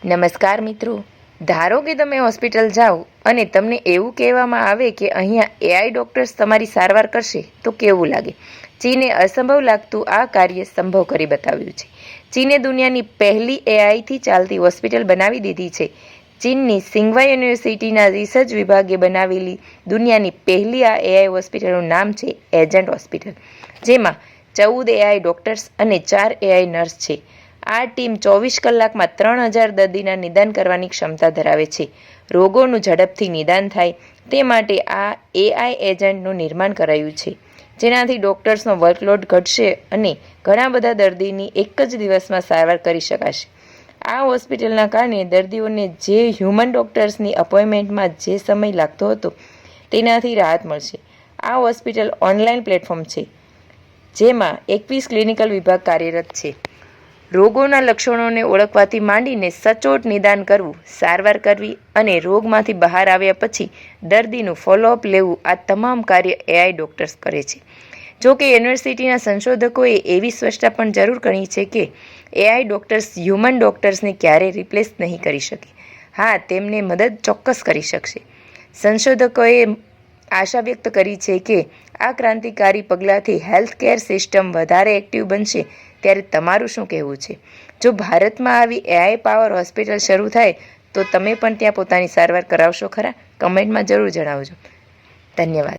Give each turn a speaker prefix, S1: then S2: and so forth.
S1: નમસ્કાર મિત્રો, ધારો કે તમે હોસ્પિટલ જાઓ અને તમને એવું કહેવામાં આવે કે અહીંયા એઆઈ ડૉક્ટર્સ તમારી સારવાર કરશે તો કેવું લાગે? ચીને અસંભવ લાગતું આ કાર્ય સંભવ કરી બતાવ્યું છે. ચીને દુનિયાની પહેલી એઆઈથી ચાલતી હોસ્પિટલ બનાવી દીધી છે. ચીનની સિંઘવા યુનિવર્સિટીના રિસર્ચ વિભાગે બનાવેલી દુનિયાની પહેલી આ એઆઈ હોસ્પિટલનું નામ છે એજન્ટ હોસ્પિટલ, જેમાં 14 એઆઈ ડૉક્ટર્સ અને 4 એઆઈ નર્સ છે. આ ટીમ 24 કલાકમાં 3000 દર્દીના નિદાન કરવાની ક્ષમતા ધરાવે છે. રોગોનું ઝડપથી નિદાન થાય તે માટે આ એઆઈ એજન્ટનું નિર્માણ કરાયું છે, જેનાથી ડૉક્ટર્સનો વર્કલોડ ઘટશે અને ઘણા બધા દર્દીની એક જ દિવસમાં સારવાર કરી શકાશે. આ હોસ્પિટલના કારણે દર્દીઓને જે હ્યુમન ડૉક્ટર્સની અપોઇન્ટમેન્ટમાં જે સમય લાગતો હતો તેનાથી રાહત મળશે. આ હોસ્પિટલ ઓનલાઈન પ્લેટફોર્મ છે, જેમાં 21 ક્લિનિકલ વિભાગ કાર્યરત છે. રોગોના લક્ષણોને ઓળખવાથી માંડીને સચોટ નિદાન કરવું, સારવાર કરવી અને રોગમાંથી બહાર આવ્યા પછી દર્દીનું ફોલોઅપ લેવું, આ તમામ કાર્ય એઆઈ ડૉક્ટર્સ કરે છે. જો કે યુનિવર્સિટીના સંશોધકોએ એવી સ્પષ્ટતા પણ જરૂર કરી છે કે એઆઈ ડૉક્ટર્સ હ્યુમન ડૉક્ટર્સને ક્યારેય રિપ્લેસ નહીં કરી શકે. હા, તેમને મદદ ચોક્કસ કરી શકશે. સંશોધકોએ આશા વ્યક્ત કરી છે કે આ ક્રાંતિકારી પગલાંથી હેલ્થકેર સિસ્ટમ વધારે એક્ટિવ બનશે. ત્યારે તમારું શું કહેવું છે? જો ભારતમાં આવી એઆઈ પાવર હોસ્પિટલ શરૂ થાય તો તમે પણ ત્યાં પોતાની સારવાર કરાવશો ખરા? કમેન્ટમાં જરૂર જણાવજો. ધન્યવાદ.